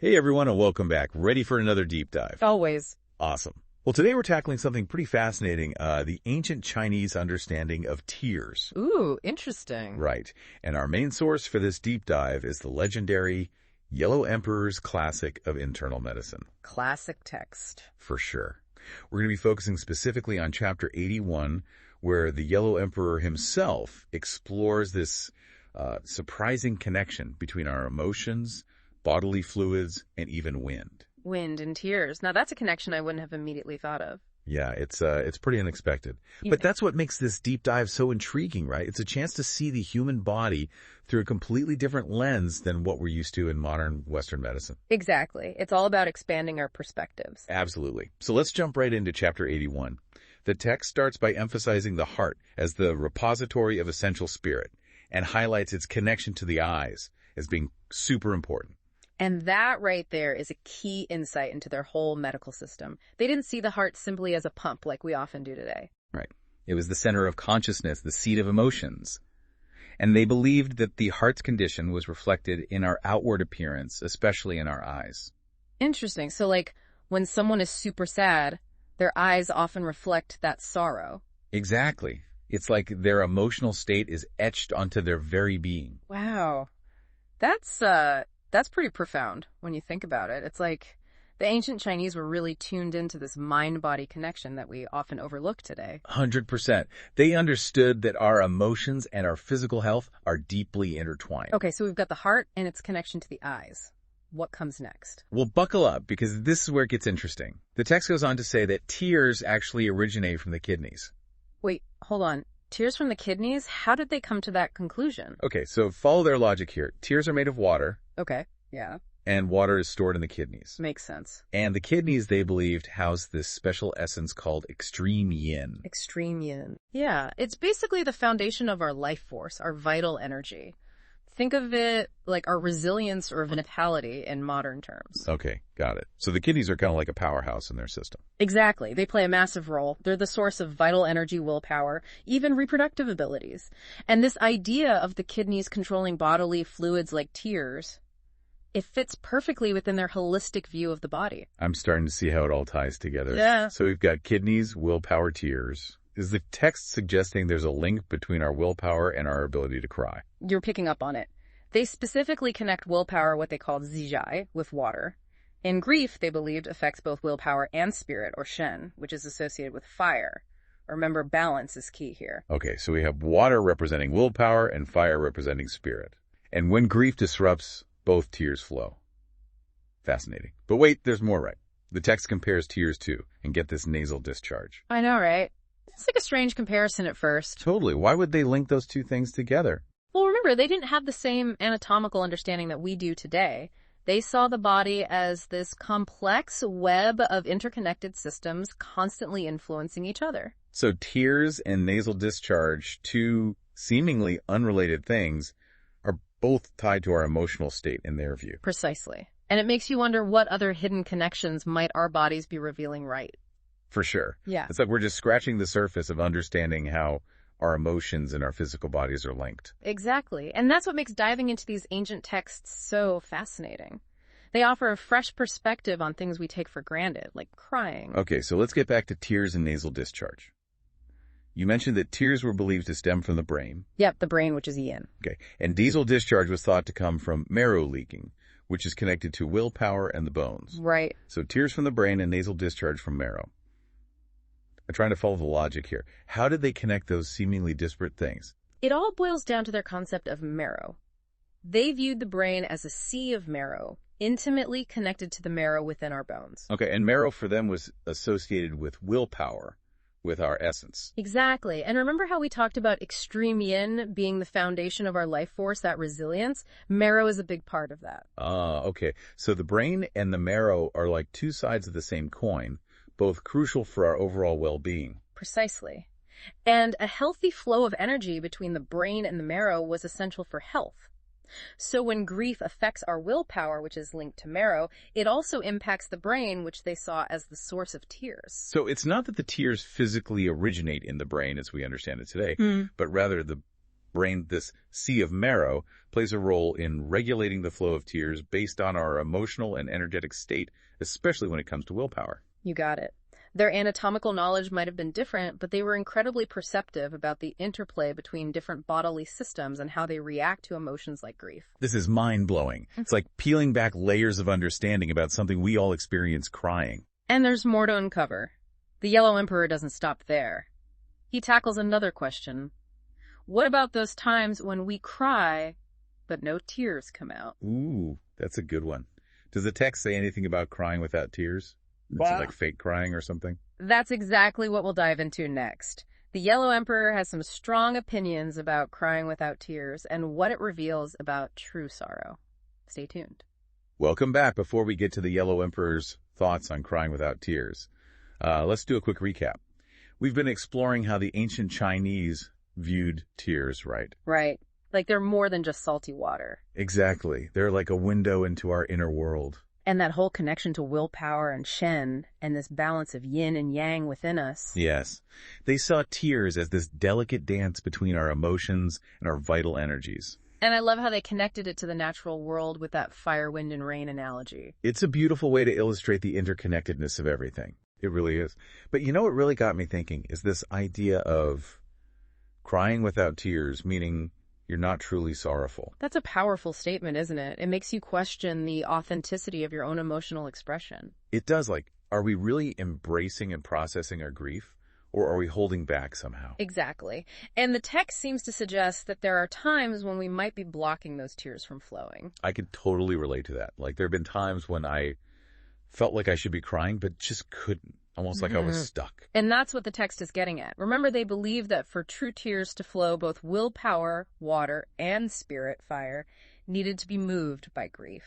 Hey everyone, and welcome back. Ready for another deep dive? Always. Awesome. Well, today we're tackling something pretty fascinating, the ancient Chinese understanding of tears. Ooh, interesting. Right. And our main source for this deep dive is the legendary Yellow Emperor's Classic of Internal Medicine. Classic text. For sure. We're going to be focusing specifically on chapter 81, where the Yellow Emperor himself explores this surprising connection between our emotions, bodily fluids, and even wind. Wind and tears. Now that's a connection I wouldn't have immediately thought of. Yeah, it's pretty unexpected. Yeah. But that's what makes this deep dive so intriguing, right? It's a chance to see the human body through a completely different lens than what we're used to in modern Western medicine. Exactly. It's all about expanding our perspectives. Absolutely. So let's jump right into chapter 81. The text starts by emphasizing the heart as the repository of essential spirit and highlights its connection to the eyes as being super important. And that right there is a key insight into their whole medical system. They didn't see the heart simply as a pump like we often do today. Right. It was the center of consciousness, the seat of emotions. And they believed that the heart's condition was reflected in our outward appearance, especially in our eyes. Interesting. So like when someone is super sad, their eyes often reflect that sorrow. Exactly. It's like their emotional state is etched onto their very being. Wow. That's pretty profound when you think about it. It's like the ancient Chinese were really tuned into this mind-body connection that we often overlook today. 100%. They understood that our emotions and our physical health are deeply intertwined. Okay, so we've got the heart and its connection to the eyes. What comes next? Well, buckle up, because this is where it gets interesting. The text goes on to say that tears actually originate from the kidneys. Wait, hold on. Tears from the kidneys? How did they come to that conclusion? Okay, so follow their logic here. Tears are made of water. Okay, yeah. And water is stored in the kidneys. Makes sense. And the kidneys, they believed, house this special essence called extreme yin. Extreme yin. Yeah, it's basically the foundation of our life force, our vital energy. Think of it like our resilience or vitality in modern terms. Okay, got it. So the kidneys are kind of like a powerhouse in their system. Exactly. They play a massive role. They're the source of vital energy, willpower, even reproductive abilities. And this idea of the kidneys controlling bodily fluids like tears, it fits perfectly within their holistic view of the body. I'm starting to see how it all ties together. Yeah. So we've got kidneys, willpower, tears. Is the text suggesting there's a link between our willpower and our ability to cry? You're picking up on it. They specifically connect willpower, what they call zijai, with water. In grief, they believed affects both willpower and spirit, or shen, which is associated with fire. Remember, balance is key here. Okay, so we have water representing willpower and fire representing spirit. And when grief disrupts, both tears flow. Fascinating. But wait, there's more, right? The text compares tears to, and get this, nasal discharge. I know, right? It's like a strange comparison at first. Totally. Why would they link those two things together? Well, remember, they didn't have the same anatomical understanding that we do today. They saw the body as this complex web of interconnected systems constantly influencing each other. So tears and nasal discharge, two seemingly unrelated things, are both tied to our emotional state in their view. Precisely. And it makes you wonder what other hidden connections might our bodies be revealing right. For sure. Yeah. It's like we're just scratching the surface of understanding how our emotions and our physical bodies are linked. Exactly. And that's what makes diving into these ancient texts so fascinating. They offer a fresh perspective on things we take for granted, like crying. Okay, so let's get back to tears and nasal discharge. You mentioned that tears were believed to stem from the brain. Yep, the brain, which is yin. Okay, and nasal discharge was thought to come from marrow leaking, which is connected to willpower and the bones. Right. So tears from the brain and nasal discharge from marrow. I'm trying to follow the logic here. How did they connect those seemingly disparate things? It all boils down to their concept of marrow. They viewed the brain as a sea of marrow, intimately connected to the marrow within our bones. Okay, and marrow for them was associated with willpower, with our essence. Exactly. And remember how we talked about extreme yin being the foundation of our life force, that resilience? Marrow is a big part of that. Okay. So the brain and the marrow are like two sides of the same coin, both crucial for our overall well-being. Precisely. And a healthy flow of energy between the brain and the marrow was essential for health. So when grief affects our willpower, which is linked to marrow, it also impacts the brain, which they saw as the source of tears. So it's not that the tears physically originate in the brain as we understand it today, but rather the brain, this sea of marrow, plays a role in regulating the flow of tears based on our emotional and energetic state, especially when it comes to willpower. You got it. Their anatomical knowledge might have been different, but they were incredibly perceptive about the interplay between different bodily systems and how they react to emotions like grief. This is mind-blowing. It's like peeling back layers of understanding about something we all experience crying. And there's more to uncover. The Yellow Emperor doesn't stop there. He tackles another question. What about those times when we cry, but no tears come out? Ooh, that's a good one. Does the text say anything about crying without tears? Is it like fake crying or something? That's exactly what we'll dive into next. The Yellow Emperor has some strong opinions about crying without tears and what it reveals about true sorrow. Stay tuned. Welcome back. Before we get to the Yellow Emperor's thoughts on crying without tears, let's do a quick recap. We've been exploring how the ancient Chinese viewed tears, right? Right. Like they're more than just salty water. Exactly. They're like a window into our inner world. And that whole connection to willpower and Shen and this balance of yin and yang within us. Yes. They saw tears as this delicate dance between our emotions and our vital energies. And I love how they connected it to the natural world with that fire, wind, and rain analogy. It's a beautiful way to illustrate the interconnectedness of everything. It really is. But you know what really got me thinking is this idea of crying without tears, meaning you're not truly sorrowful. That's a powerful statement, isn't it? It makes you question the authenticity of your own emotional expression. It does. Like, are we really embracing and processing our grief, or are we holding back somehow? Exactly. And the text seems to suggest that there are times when we might be blocking those tears from flowing. I could totally relate to that. Like, there have been times when I felt like I should be crying, but just couldn't. Almost like I was stuck. And that's what the text is getting at. Remember, they believe that for true tears to flow, both willpower, water, and spirit, fire, needed to be moved by grief.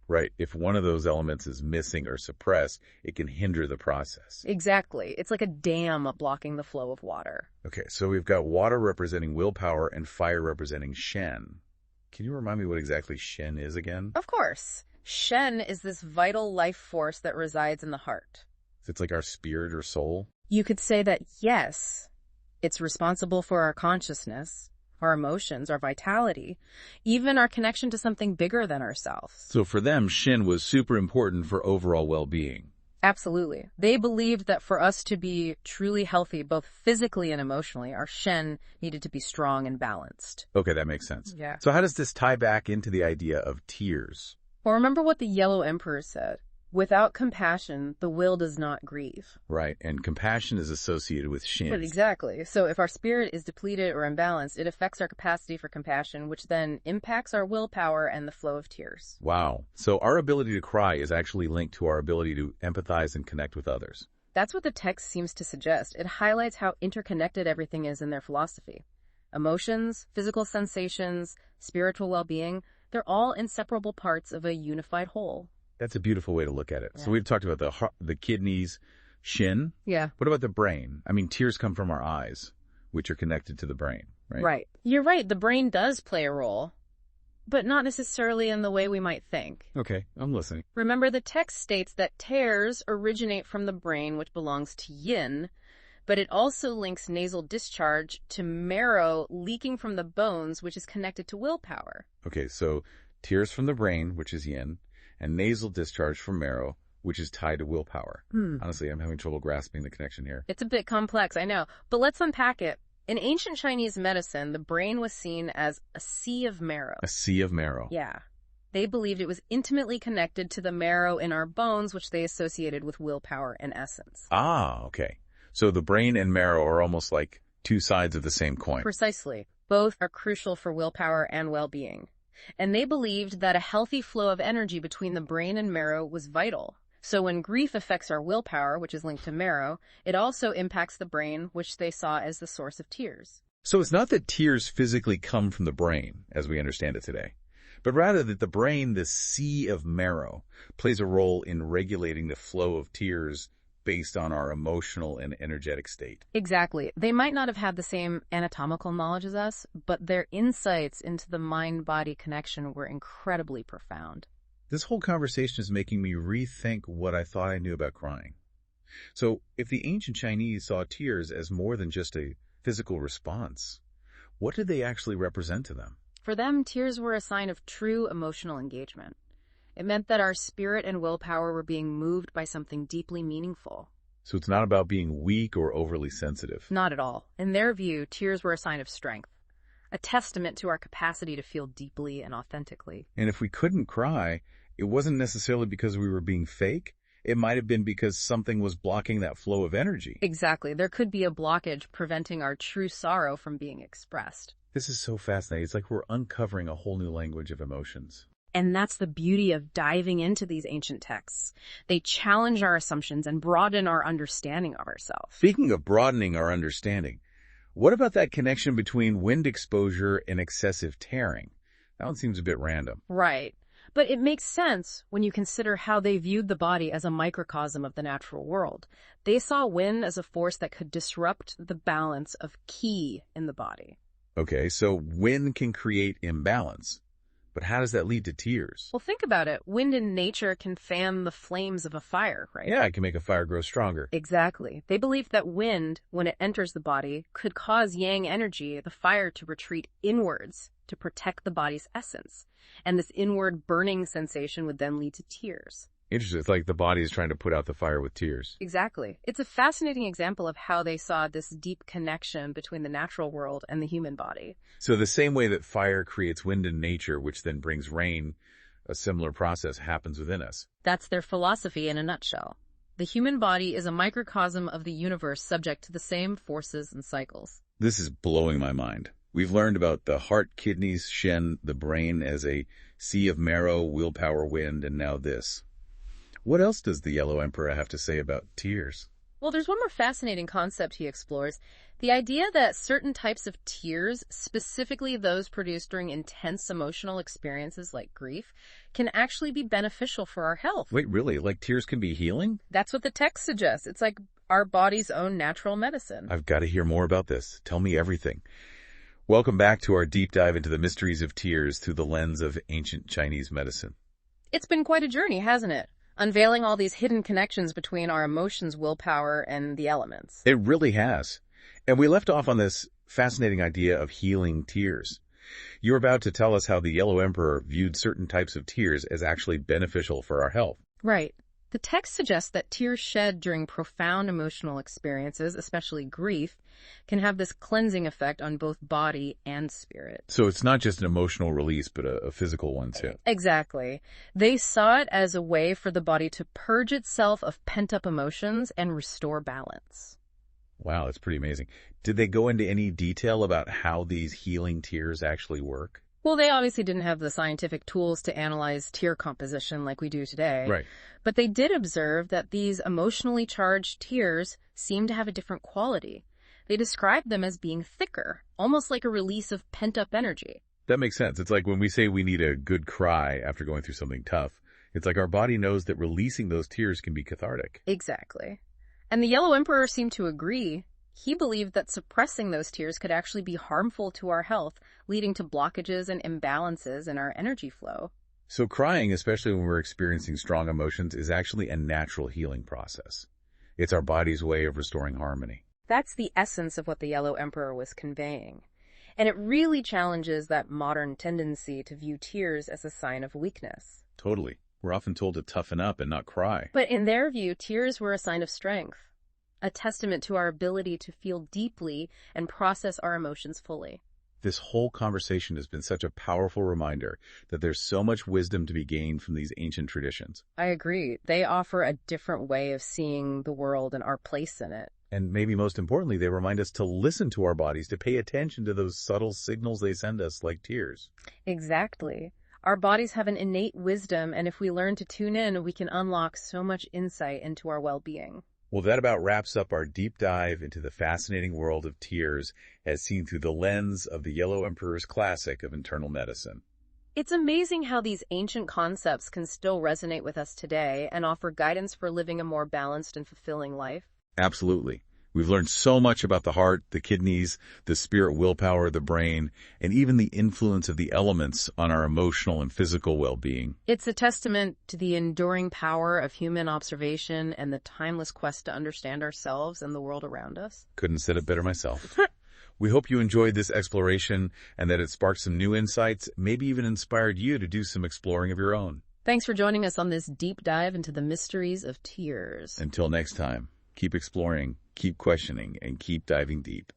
Right. If one of those elements is missing or suppressed, it can hinder the process. Exactly. It's like a dam blocking the flow of water. Okay, so we've got water representing willpower and fire representing Shen. Can you remind me what exactly Shen is again? Of course. Shen is this vital life force that resides in the heart. It's like our spirit or soul? You could say that, yes, it's responsible for our consciousness, our emotions, our vitality, even our connection to something bigger than ourselves. So for them, Shen was super important for overall well-being. Absolutely. They believed that for us to be truly healthy, both physically and emotionally, our Shen needed to be strong and balanced. Okay, that makes sense. Yeah. So how does this tie back into the idea of tears? Well, remember what the Yellow Emperor said. Without compassion, the will does not grieve. Right, and compassion is associated with Shen. But exactly. So if our spirit is depleted or imbalanced, it affects our capacity for compassion, which then impacts our willpower and the flow of tears. Wow. So our ability to cry is actually linked to our ability to empathize and connect with others. That's what the text seems to suggest. It highlights how interconnected everything is in their philosophy. Emotions, physical sensations, spiritual well-being, they're all inseparable parts of a unified whole. That's a beautiful way to look at it. Yeah. So we've talked about the kidneys, Shen. Yeah. What about the brain? I mean, tears come from our eyes, which are connected to the brain, right? Right. You're right. The brain does play a role, but not necessarily in the way we might think. Okay, I'm listening. Remember, the text states that tears originate from the brain, which belongs to yin, but it also links nasal discharge to marrow leaking from the bones, which is connected to willpower. Okay, so tears from the brain, which is yin, and nasal discharge from marrow, which is tied to willpower. Honestly, I'm having trouble grasping the connection here. It's a bit complex, I know, but let's unpack it. In ancient Chinese medicine, the brain was seen as a sea of marrow. A sea of marrow. Yeah. They believed it was intimately connected to the marrow in our bones, which they associated with willpower and essence. Ah, okay. So the brain and marrow are almost like two sides of the same coin. Precisely. Both are crucial for willpower and well-being. And they believed that a healthy flow of energy between the brain and marrow was vital. So when grief affects our willpower, which is linked to marrow, it also impacts the brain, which they saw as the source of tears. So it's not that tears physically come from the brain, as we understand it today, but rather that the brain, this sea of marrow, plays a role in regulating the flow of tears based on our emotional and energetic state. Exactly. They might not have had the same anatomical knowledge as us, but their insights into the mind-body connection were incredibly profound. This whole conversation is making me rethink what I thought I knew about crying. So if the ancient Chinese saw tears as more than just a physical response, What did they actually represent to them? For them, tears were a sign of true emotional engagement. It meant that our spirit and willpower were being moved by something deeply meaningful. So it's not about being weak or overly sensitive. Not at all. In their view, tears were a sign of strength, a testament to our capacity to feel deeply and authentically. And if we couldn't cry, it wasn't necessarily because we were being fake. It might have been because something was blocking that flow of energy. Exactly. There could be a blockage preventing our true sorrow from being expressed. This is so fascinating. It's like we're uncovering a whole new language of emotions. And that's the beauty of diving into these ancient texts. They challenge our assumptions and broaden our understanding of ourselves. Speaking of broadening our understanding, what about that connection between wind exposure and excessive tearing? That one seems a bit random. Right. But it makes sense when you consider how they viewed the body as a microcosm of the natural world. They saw wind as a force that could disrupt the balance of ki in the body. Okay, so wind can create imbalance. But how does that lead to tears? Well, think about it. Wind in nature can fan the flames of a fire, right? Yeah, it can make a fire grow stronger. Exactly. They believed that wind, when it enters the body, could cause yang energy, the fire, to retreat inwards to protect the body's essence. And this inward burning sensation would then lead to tears. Interesting. It's like the body is trying to put out the fire with tears. Exactly. It's a fascinating example of how they saw this deep connection between the natural world and the human body. So the same way that fire creates wind in nature, which then brings rain, a similar process happens within us. That's their philosophy in a nutshell. The human body is a microcosm of the universe subject to the same forces and cycles. This is blowing my mind. We've learned about the heart, kidneys, shen, the brain as a sea of marrow, willpower, wind, and now this. What else does the Yellow Emperor have to say about tears? Well, there's one more fascinating concept he explores. The idea that certain types of tears, specifically those produced during intense emotional experiences like grief, can actually be beneficial for our health. Wait, really? Like tears can be healing? That's what the text suggests. It's like our body's own natural medicine. I've got to hear more about this. Tell me everything. Welcome back to our deep dive into the mysteries of tears through the lens of ancient Chinese medicine. It's been quite a journey, hasn't it? Unveiling all these hidden connections between our emotions, willpower, and the elements. It really has. And we left off on this fascinating idea of healing tears. You're about to tell us how the Yellow Emperor viewed certain types of tears as actually beneficial for our health. Right. The text suggests that tears shed during profound emotional experiences, especially grief, can have this cleansing effect on both body and spirit. So it's not just an emotional release, but a physical one too. Exactly. They saw it as a way for the body to purge itself of pent-up emotions and restore balance. Wow, that's pretty amazing. Did they go into any detail about how these healing tears actually work? Well, they obviously didn't have the scientific tools to analyze tear composition like we do today. Right. But they did observe that these emotionally charged tears seem to have a different quality. They described them as being thicker, almost like a release of pent-up energy. That makes sense. It's like when we say we need a good cry after going through something tough. It's like our body knows that releasing those tears can be cathartic. Exactly. And the Yellow Emperor seemed to agree. He believed that suppressing those tears could actually be harmful to our health, leading to blockages and imbalances in our energy flow. So crying, especially when we're experiencing strong emotions, is actually a natural healing process. It's our body's way of restoring harmony. That's the essence of what the Yellow Emperor was conveying. And it really challenges that modern tendency to view tears as a sign of weakness. Totally. We're often told to toughen up and not cry. But in their view, tears were a sign of strength, a testament to our ability to feel deeply and process our emotions fully. This whole conversation has been such a powerful reminder that there's so much wisdom to be gained from these ancient traditions. I agree. They offer a different way of seeing the world and our place in it. And maybe most importantly, they remind us to listen to our bodies, to pay attention to those subtle signals they send us, like tears. Exactly. Our bodies have an innate wisdom, and if we learn to tune in, we can unlock so much insight into our well-being. Well, that about wraps up our deep dive into the fascinating world of tears as seen through the lens of the Yellow Emperor's classic of internal medicine. It's amazing how these ancient concepts can still resonate with us today and offer guidance for living a more balanced and fulfilling life. Absolutely. We've learned so much about the heart, the kidneys, the spirit, willpower, the brain, and even the influence of the elements on our emotional and physical well-being. It's a testament to the enduring power of human observation and the timeless quest to understand ourselves and the world around us. Couldn't said it better myself. We hope you enjoyed this exploration and that it sparked some new insights, maybe even inspired you to do some exploring of your own. Thanks for joining us on this deep dive into the mysteries of tears. Until next time, keep exploring, keep questioning, and keep diving deep.